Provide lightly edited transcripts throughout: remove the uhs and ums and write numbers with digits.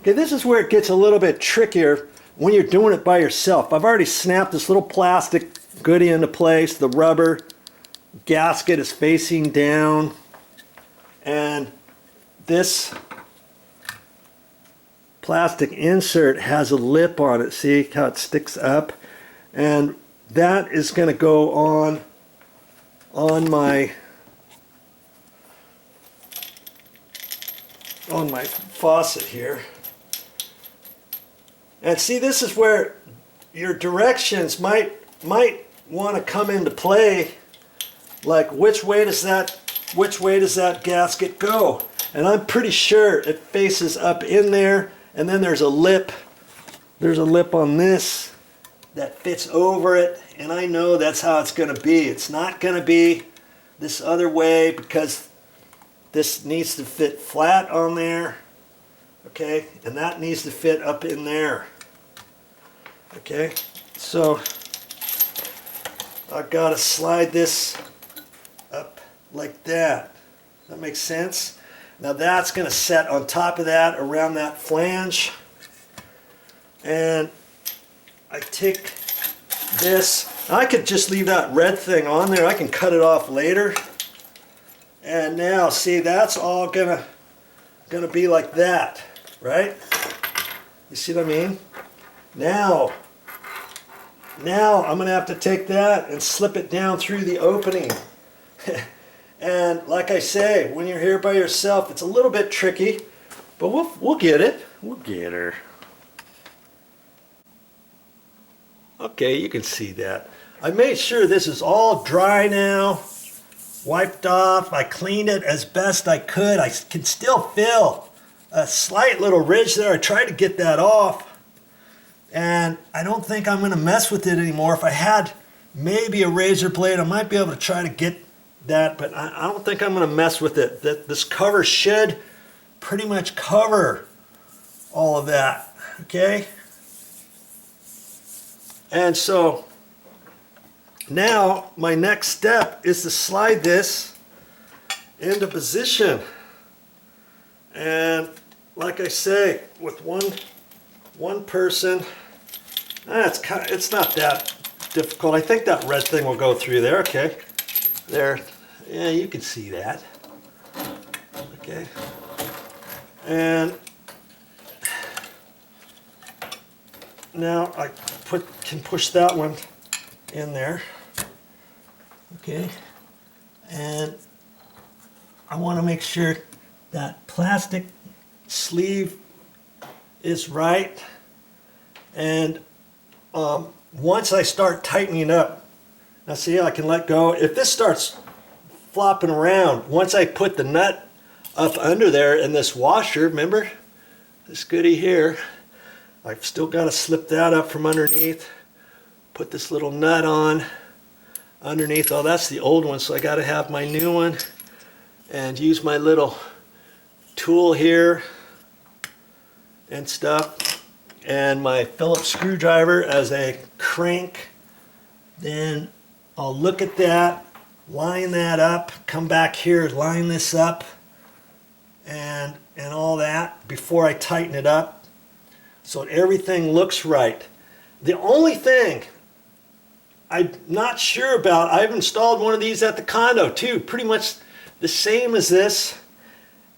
Okay, this is where it gets a little bit trickier when you're doing it by yourself. I've already snapped this little plastic goodie into place. The rubber gasket is facing down, and this plastic insert has a lip on it. See how it sticks up? And that is going to go on my faucet here. And see, this is where your directions might want to come into play, like which way does that gasket go? And I'm pretty sure it faces up in there, and then there's a lip on this that fits over it, and I know that's how it's going to be. It's not going to be this other way because this needs to fit flat on there, okay, and that needs to fit up in there, okay. So I've got to slide this up like that. That makes sense? Now that's going to set on top of that around that flange, and I take this. I could just leave that red thing on there. I can cut it off later. And now, see, that's all gonna be like that, right? You see what I mean? Now I'm gonna have to take that and slip it down through the opening. And like I say, when you're here by yourself, it's a little bit tricky, but we'll get it. We'll get her. Okay, you can see that. I made sure this is all dry now, wiped off. I cleaned it as best I could. I can still feel a slight little ridge there. I tried to get that off, and I don't think I'm going to mess with it anymore. If I had maybe a razor blade, I might be able to try to get that, but I don't think I'm going to mess with it. This cover should pretty much cover all of that, okay? And so now my next step is to slide this into position. And like I say, with one person, it's not that difficult. I think that red thing will go through there. Okay, there. Yeah, you can see that. Okay, and now I can push that one in there. Okay, and I want to make sure that plastic sleeve is right, and once I start tightening up, now see, I can let go. If this starts flopping around, once I put the nut up under there in this washer, remember this goodie here, I've still got to slip that up from underneath, put this little nut on underneath. Oh, that's the old one, so I got to have my new one, and use my little tool here and stuff, and my Phillips screwdriver as a crank. Then I'll look at that, line that up, come back here, line this up, and all that before I tighten it up, so everything looks right. The only thing I'm not sure about, I've installed one of these at the condo too, pretty much the same as this,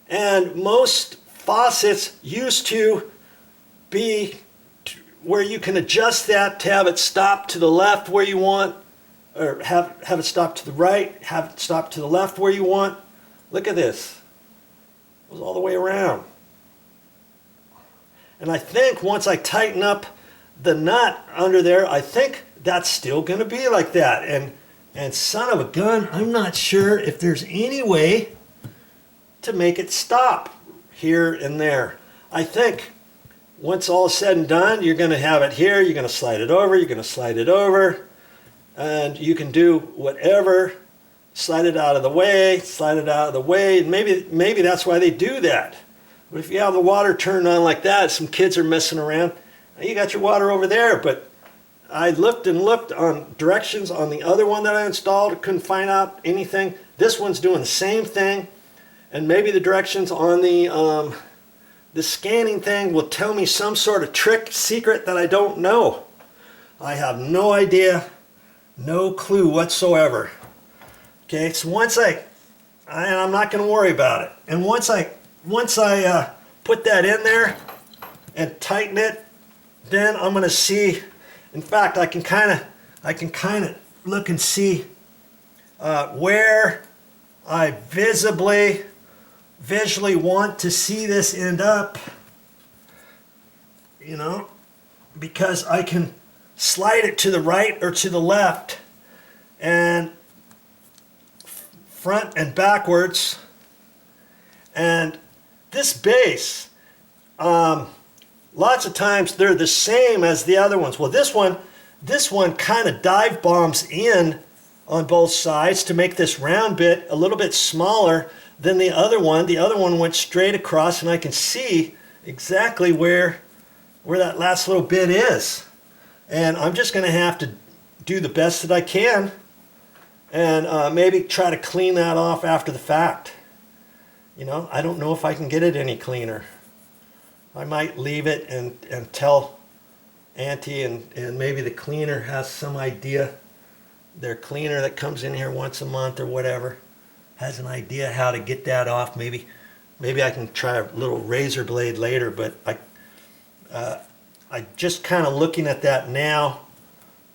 and most faucets used to be where you can adjust that to have it stop to the left where you want, or have it stop to the right, have it stop to the left where you want. Look at this. It goes all the way around. And I think once I tighten up the nut under there, I think that's still going to be like that. And son of a gun, I'm not sure if there's any way to make it stop here and there. I think once all is said and done, you're going to have it here, you're going to slide it over, you're going to slide it over, and you can do whatever, slide it out of the way, slide it out of the way, and maybe that's why they do that. But if you have the water turned on like that, some kids are messing around, you got your water over there. But I looked and looked on directions on the other one that I installed, couldn't find out anything. This one's doing the same thing, and maybe the directions on the this scanning thing will tell me some sort of trick secret that I don't know. I have no idea, no clue whatsoever. Okay, so once and I'm not going to worry about it. And once I put that in there and tighten it, then I'm going to see. In fact, I can kind of look and see where I visually want to see this end up. You know, because I can slide it to the right or to the left, and front and backwards. And this base, lots of times they're the same as the other ones. Well, this one kind of dive bombs in on both sides to make this round bit a little bit smaller than the other one. The other one went straight across, and I can see exactly where that last little bit is. And I'm just going to have to do the best that I can, and maybe try to clean that off after the fact. You know, I don't know if I can get it any cleaner. I might leave it and tell Auntie, and maybe the cleaner has some idea. Their cleaner that comes in here once a month or whatever has an idea how to get that off. Maybe I can try a little razor blade later, but I just kind of looking at that now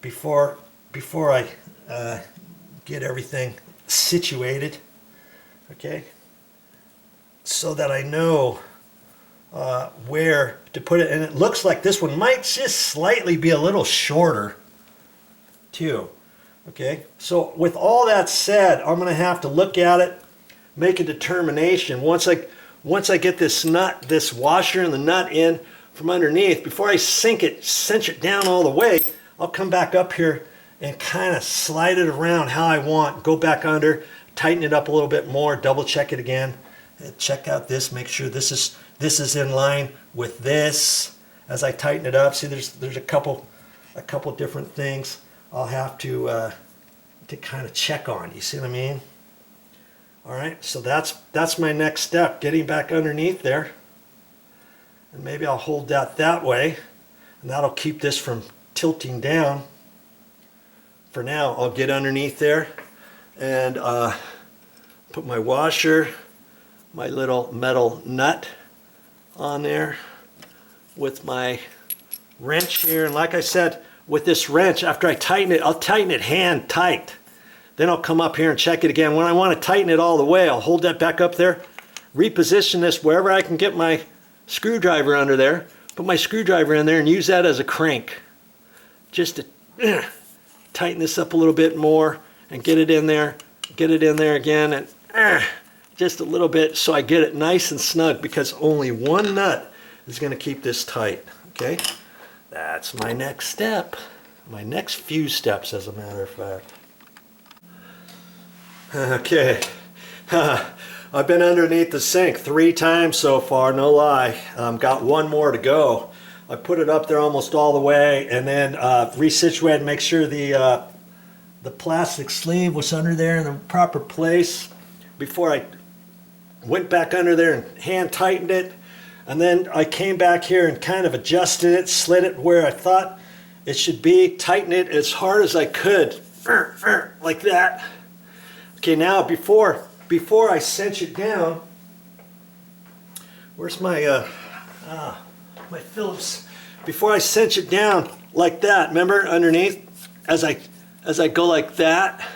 before I get everything situated, okay, so that I know where to put it. And it looks like this one might just slightly be a little shorter too. Okay, so with all that said, I'm going to have to look at it, make a determination. Once I get this washer and the nut in from underneath, before I cinch it down all the way, I'll come back up here and kind of slide it around how I want. Go back under, tighten it up a little bit more, double check it again, and check out this, make sure this is in line with this as I tighten it up. See, there's a couple different things I'll have to kind of check on. You see what I mean? All right, so that's my next step, getting back underneath there. And maybe I'll hold that way, and that'll keep this from tilting down. For now, I'll get underneath there and put my washer, my little metal nut on there with my wrench here. And like I said, with this wrench, after I tighten it, I'll tighten it hand tight. Then I'll come up here and check it again. When I want to tighten it all the way, I'll hold that back up there, reposition this wherever I can get my screwdriver under there, put my screwdriver in there and use that as a crank. Just to tighten this up a little bit more and get it in there again, and just a little bit so I get it nice and snug, because only one nut is going to keep this tight. Okay, that's my next step, my next few steps as a matter of fact. Okay, I've been underneath the sink 3 times so far, no lie. Got one more to go. I put it up there almost all the way, and then resituated, make sure the plastic sleeve was under there in the proper place before I went back under there and hand tightened it. And then I came back here and kind of adjusted it, slid it where I thought it should be, tightened it as hard as I could, like that. Okay, now before I cinch it down, where's my my Phillips? Before I cinch it down like that, remember underneath, as I go like that,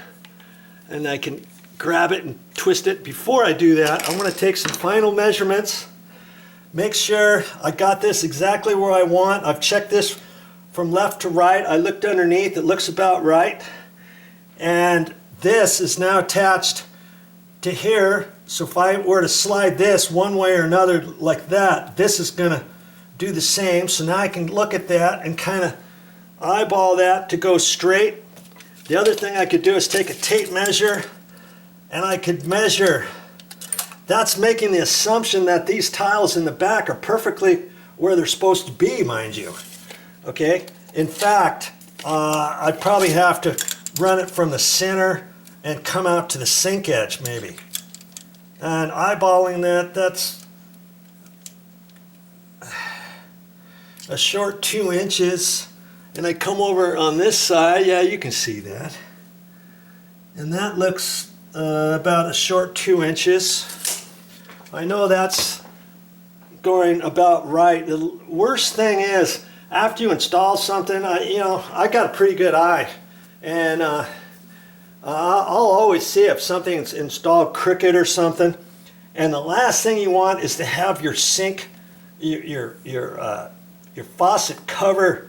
and I can grab it and twist it. Before I do that, I'm going to take some final measurements, make sure I got this exactly where I want. I've checked this from left to right. I looked underneath, it looks about right. And this is now attached to here, so if I were to slide this one way or another like that, this is going to do the same. So now I can look at that and kind of eyeball that to go straight. The other thing I could do is take a tape measure, and I could measure. That's making the assumption that these tiles in the back are perfectly where they're supposed to be, mind you. Okay, in fact, I'd probably have to run it from the center and come out to the sink edge maybe. And eyeballing that, a short 2 inches, and I come over on this side. Yeah, you can see that. And that looks about a short 2 inches. I know that's going about right. The worst thing is, after you install something, I got a pretty good eye, and I'll always see if something's installed crooked or something. And the last thing you want is to have your sink, your faucet cover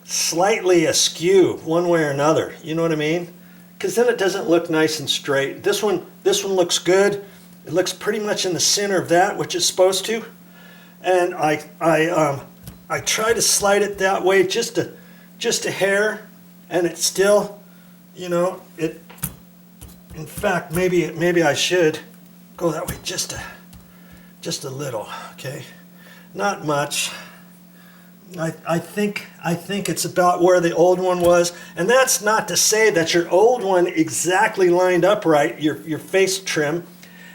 slightly askew one way or another. You know what I mean? Because then it doesn't look nice and straight. This one looks good. It looks pretty much in the center of that, which it's supposed to. And I try to slide it that way just a hair, and it's still, it. In fact, maybe I should go that way just a little. Okay, not much. I think it's about where the old one was, and that's not to say that your old one exactly lined up right, your face trim.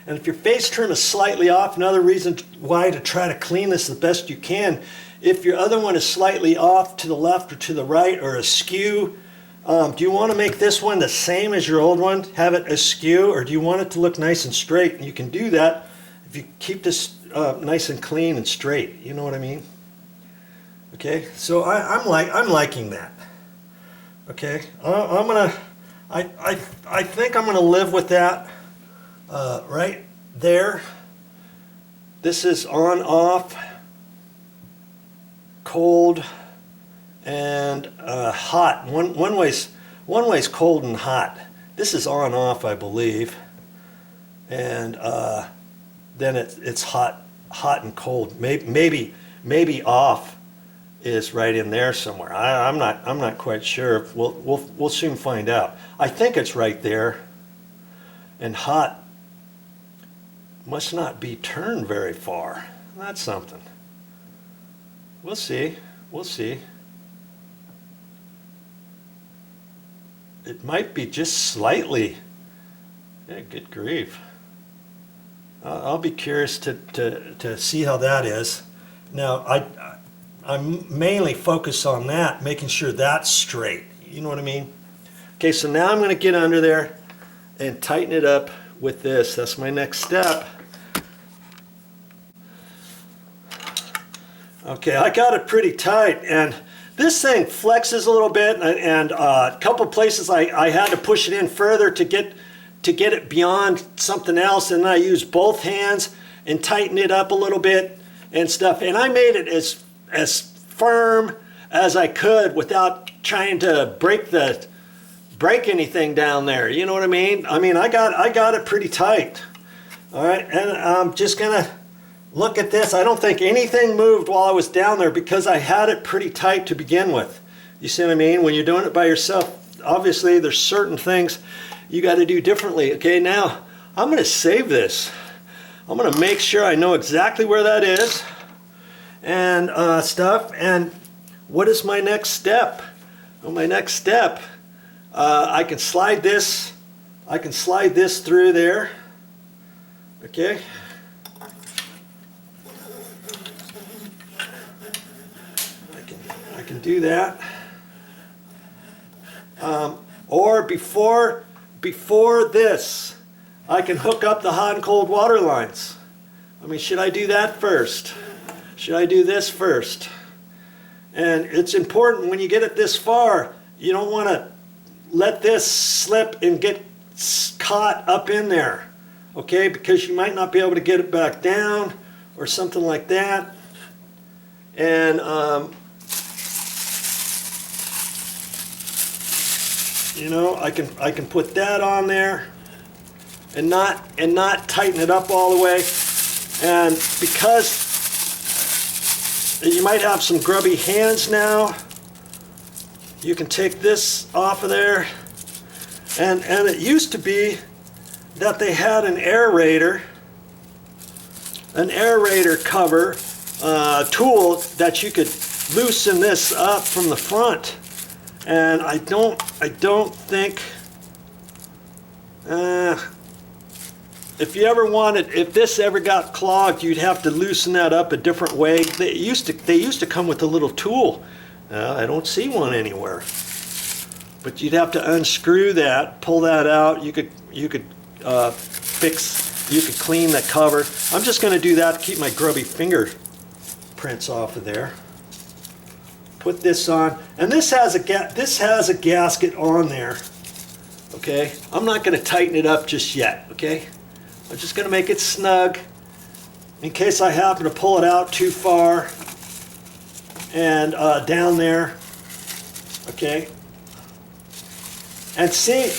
And if your face trim is slightly off, another reason why to try to clean this the best you can. If your other one is slightly off to the left or to the right or askew, do you want to make this one the same as your old one, have it askew, or do you want it to look nice and straight? And you can do that if you keep this nice and clean and straight. You know what I mean? Okay, so I'm liking that. Okay, I think I'm gonna live with that right there. This is on, off, cold, and hot. One way's cold and hot. This is on, off, I believe, and then it's hot and cold. Maybe off is right in there somewhere. I'm not quite sure. We'll soon find out. I think it's right there. And hot must not be turned very far. That's something. We'll see. We'll see. It might be just slightly. Yeah, good grief. I'll be curious to see how that is. Now, I'm mainly focused on that, making sure that's straight. You know what I mean? Okay, so now I'm going to get under there and tighten it up with this. That's my next step. Okay, I got it pretty tight, and this thing flexes a little bit, and a couple places I had to push it in further to get it beyond something else, and I used both hands and tightened it up a little bit and stuff, and I made it as firm as I could without trying to break anything down there. You know what I mean? I got it pretty tight. All right, and I'm just gonna look at this. I don't think anything moved while I was down there because I had it pretty tight to begin with. You see what I mean? When you're doing it by yourself, obviously there's certain things you got to do differently. Okay, now I'm gonna save this. I'm gonna make sure I know exactly where that is and stuff. And what is my next step? Well, my next step, I can slide this through there. Okay. I can do that. Or before this, I can hook up the hot and cold water lines. Should I do that first? Should I do this first? And it's important when you get it this far, you don't want to let this slip and get caught up in there, okay? Because you might not be able to get it back down or something like that. And I can put that on there and not tighten it up all the way. And because you might have some grubby hands now, you can take this off of there. And it used to be that they had an aerator cover tool that you could loosen this up from the front. And I don't think if you ever wanted, if this ever got clogged, you'd have to loosen that up a different way. They used to come with a little tool. I don't see one anywhere. But you'd have to unscrew that, pull that out. You could clean the cover. I'm just going to do that to keep my grubby fingerprints off of there. Put this on, and this has a gasket on there. Okay, I'm not going to tighten it up just yet. Okay, I'm just going to make it snug in case I happen to pull it out too far and down there. Okay, and see,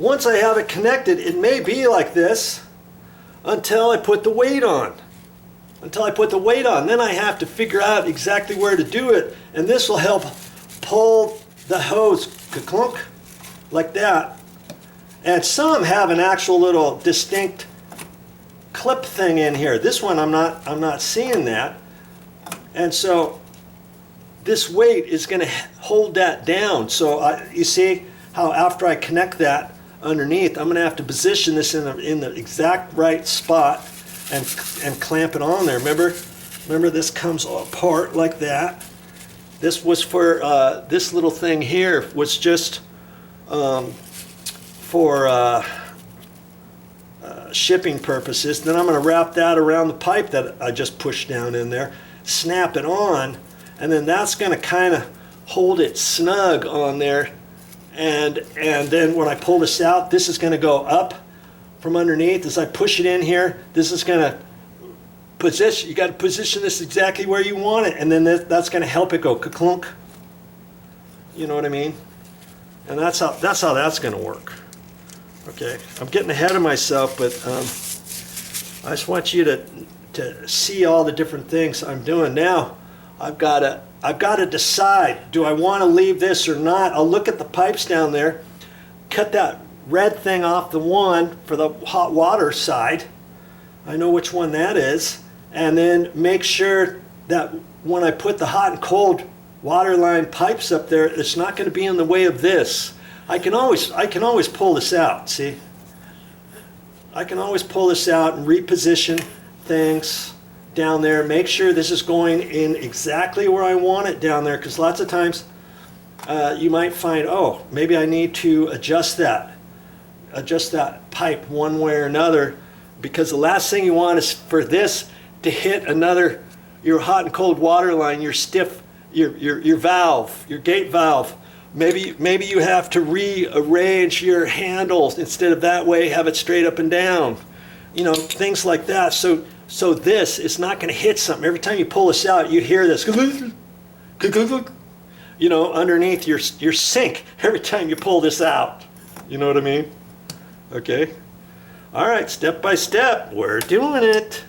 once I have it connected, it may be like this until I put the weight on. Then I have to figure out exactly where to do it, and this will help pull the hose ka-clunk like that. And some have an actual little distinct clip thing in here. This one I'm not seeing that, and so this weight is going to hold that down. So you see how after I connect that underneath, I'm going to have to position this in the exact right spot and clamp it on there. Remember this comes apart like that. This was for this little thing here was just for shipping purposes. Then I'm going to wrap that around the pipe that I just pushed down in there, snap it on, and then that's going to kind of hold it snug on there. And then when I pull this out, this is going to go up from underneath. As I push it in here, this is going to position. You got to position this exactly where you want it, and then that's going to help it go ka-clunk. You know what I mean? And that's how that's going to work. Okay, I'm getting ahead of myself, but I just want you to see all the different things I'm doing now. I've got to decide, do I want to leave this or not? I'll look at the pipes down there, cut that red thing off the one for the hot water side. I know which one that is. And then make sure that when I put the hot and cold water line pipes up there, it's not going to be in the way of this. I can always pull this out, see? I can always pull this out and reposition things down there. Make sure this is going in exactly where I want it down there, because lots of times you might find, oh, maybe I need to adjust that pipe one way or another, because the last thing you want is for this to hit your hot and cold water line, your valve, your gate valve. Maybe you have to rearrange your handles instead of that way, have it straight up and down. You know, things like that. So this is not going to hit something. Every time you pull this out, you hear this, you know, underneath your sink every time you pull this out. You know what I mean? Okay. All right, step by step, we're doing it.